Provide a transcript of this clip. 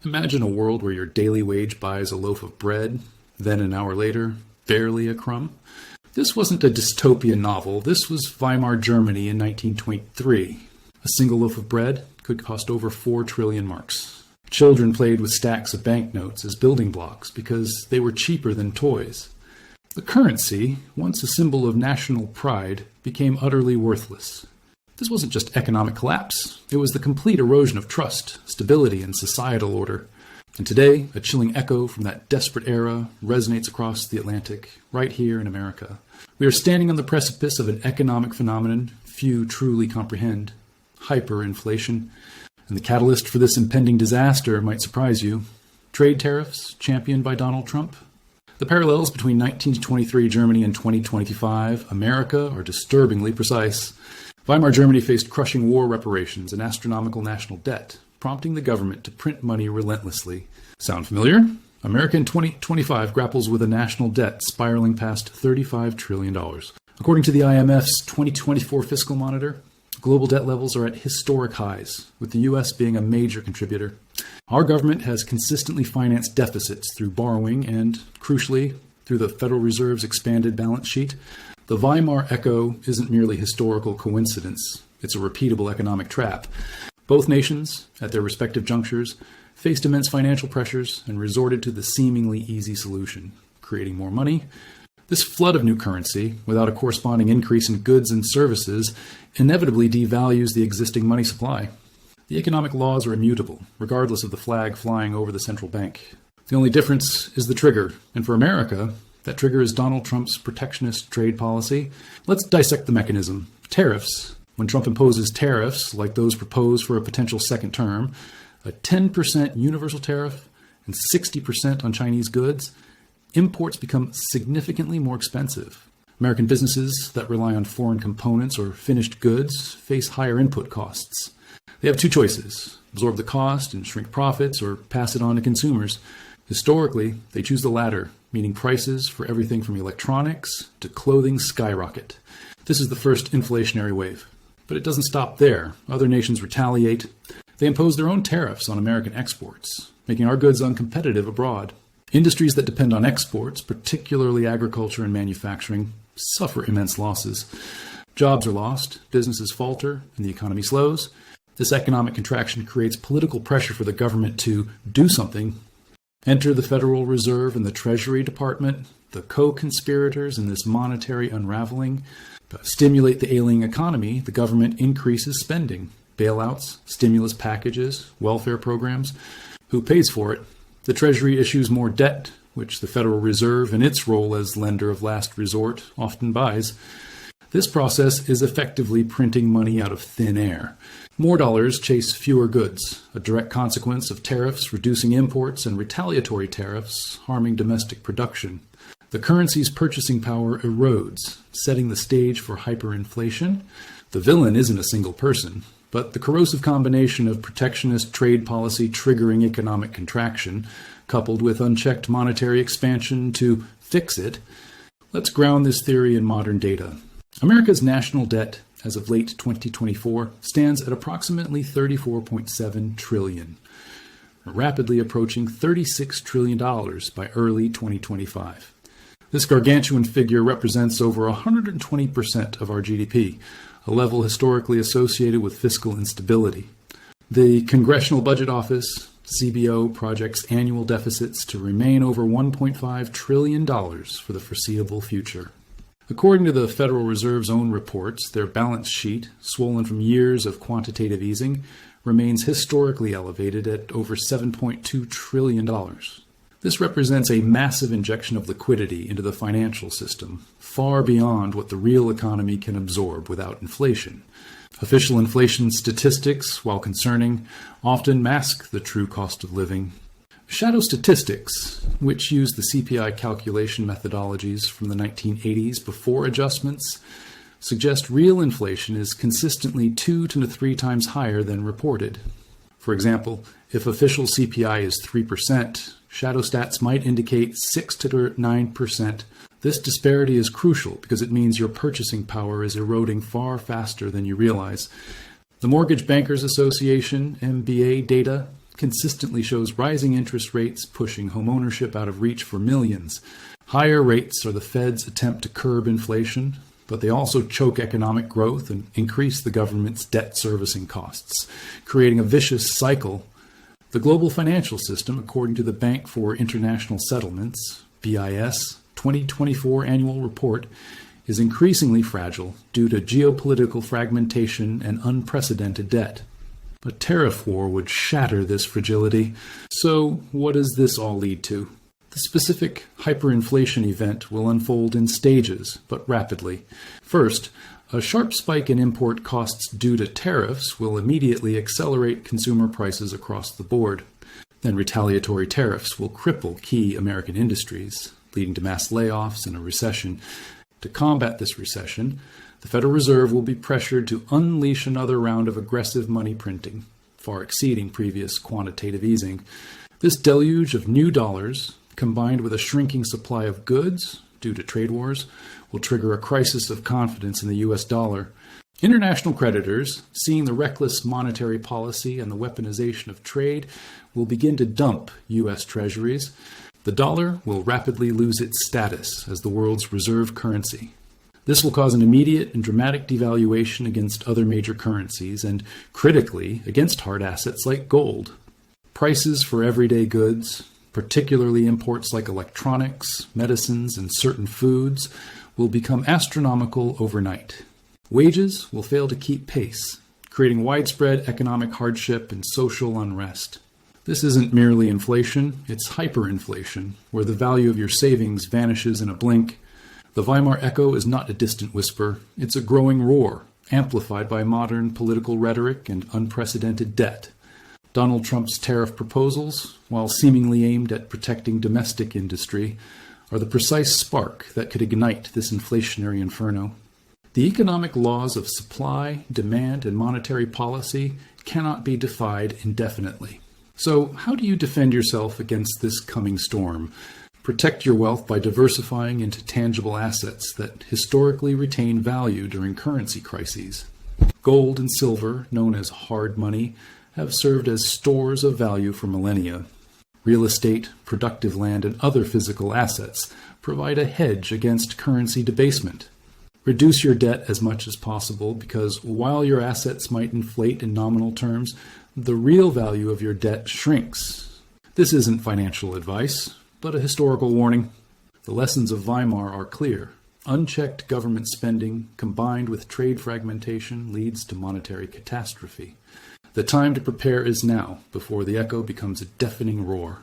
Imagine a world where your daily wage buys a loaf of bread, then an hour later, barely a crumb. This wasn't a dystopian novel. This was Weimar Germany in 1923. A single loaf of bread could cost over 4 trillion marks. Children played with stacks of banknotes as building blocks because they were cheaper than toys. The currency, once a symbol of national pride, became utterly worthless. This wasn't just economic collapse. It was the complete erosion of trust, stability, and societal order. And today, a chilling echo from that desperate era resonates across the Atlantic, right here in America. We are standing on the precipice of an economic phenomenon few truly comprehend: hyperinflation. And the catalyst for this impending disaster might surprise you: trade tariffs championed by Donald Trump. The parallels between 1923 Germany and 2025 America are disturbingly precise. Weimar Germany faced crushing war reparations and astronomical national debt, prompting the government to print money relentlessly. Sound familiar? America in 2025 grapples with a national debt spiraling past $35 trillion. According to the IMF's 2024 Fiscal Monitor, global debt levels are at historic highs, with the U.S. being a major contributor. Our government has consistently financed deficits through borrowing and, crucially, through the Federal Reserve's expanded balance sheet. The Weimar Echo isn't merely historical coincidence. It's a repeatable economic trap. Both nations, at their respective junctures, faced immense financial pressures and resorted to the seemingly easy solution: creating more money. This flood of new currency, without a corresponding increase in goods and services, inevitably devalues the existing money supply. The economic laws are immutable, regardless of the flag flying over the central bank. The only difference is the trigger, and for America, that trigger is Donald Trump's protectionist trade policy. Let's dissect the mechanism. Tariffs. When Trump imposes tariffs, like those proposed for a potential second term, a 10% universal tariff and 60% on Chinese goods, imports become significantly more expensive. American businesses that rely on foreign components or finished goods face higher input costs. They have two choices: absorb the cost and shrink profits, or pass it on to consumers. Historically, they choose the latter, meaning prices for everything from electronics to clothing skyrocket. This is the first inflationary wave. But it doesn't stop there. Other nations retaliate. They impose their own tariffs on American exports, making our goods uncompetitive abroad. Industries that depend on exports, particularly agriculture and manufacturing, suffer immense losses. Jobs are lost, businesses falter, and the economy slows. This economic contraction creates political pressure for the government to do something. Enter the Federal Reserve and the Treasury Department, the co-conspirators in this monetary unraveling. To stimulate the ailing economy, the government increases spending: bailouts, stimulus packages, welfare programs. Who pays for it? The Treasury issues more debt, which the Federal Reserve, in its role as lender of last resort, often buys. This process is effectively printing money out of thin air. More dollars chase fewer goods, a direct consequence of tariffs reducing imports and retaliatory tariffs harming domestic production. The currency's purchasing power erodes, setting the stage for hyperinflation. The villain isn't a single person, but the corrosive combination of protectionist trade policy triggering economic contraction, coupled with unchecked monetary expansion to fix it. Let's ground this theory in modern data. America's national debt, as of late 2024, stands at approximately $34.7 trillion, rapidly approaching $36 trillion by early 2025. This gargantuan figure represents over 120% of our GDP, a level historically associated with fiscal instability. The Congressional Budget Office, CBO, projects annual deficits to remain over $1.5 trillion for the foreseeable future. According to the Federal Reserve's own reports, their balance sheet, swollen from years of quantitative easing, remains historically elevated at over $7.2 trillion. This represents a massive injection of liquidity into the financial system, far beyond what the real economy can absorb without inflation. Official inflation statistics, while concerning, often mask the true cost of living. Shadow statistics, which use the CPI calculation methodologies from the 1980s before adjustments, suggest real inflation is consistently 2 to 3 times higher than reported. For example, if official CPI is 3%, shadow stats might indicate 6 to 9%. This disparity is crucial because it means your purchasing power is eroding far faster than you realize. The Mortgage Bankers Association, MBA data, consistently shows rising interest rates pushing homeownership out of reach for millions. Higher rates are the Fed's attempt to curb inflation, but they also choke economic growth and increase the government's debt servicing costs, creating a vicious cycle. The global financial system, according to the Bank for International Settlements, BIS, 2024 annual report, is increasingly fragile due to geopolitical fragmentation and unprecedented debt. A tariff war would shatter this fragility. So, what does this all lead to? The specific hyperinflation event will unfold in stages, but rapidly. First, a sharp spike in import costs due to tariffs will immediately accelerate consumer prices across the board. Then retaliatory tariffs will cripple key American industries, leading to mass layoffs and a recession. To combat this recession, the Federal Reserve will be pressured to unleash another round of aggressive money printing, far exceeding previous quantitative easing. This deluge of new dollars, combined with a shrinking supply of goods due to trade wars, will trigger a crisis of confidence in the U.S. dollar. International creditors, seeing the reckless monetary policy and the weaponization of trade, will begin to dump U.S. treasuries. The dollar will rapidly lose its status as the world's reserve currency. This will cause an immediate and dramatic devaluation against other major currencies and, critically, against hard assets like gold. Prices for everyday goods, particularly imports like electronics, medicines, and certain foods, will become astronomical overnight. Wages will fail to keep pace, creating widespread economic hardship and social unrest. This isn't merely inflation, it's hyperinflation, where the value of your savings vanishes in a blink. The Weimar Echo is not a distant whisper, it's a growing roar, amplified by modern political rhetoric and unprecedented debt. Donald Trump's tariff proposals, while seemingly aimed at protecting domestic industry, are the precise spark that could ignite this inflationary inferno. The economic laws of supply, demand, and monetary policy cannot be defied indefinitely. So, how do you defend yourself against this coming storm? Protect your wealth by diversifying into tangible assets that historically retain value during currency crises. Gold and silver, known as hard money, have served as stores of value for millennia. Real estate, productive land, and other physical assets provide a hedge against currency debasement. Reduce your debt as much as possible because while your assets might inflate in nominal terms, the real value of your debt shrinks. This isn't financial advice, but a historical warning. The lessons of Weimar are clear. Unchecked government spending combined with trade fragmentation leads to monetary catastrophe. The time to prepare is now, before the echo becomes a deafening roar.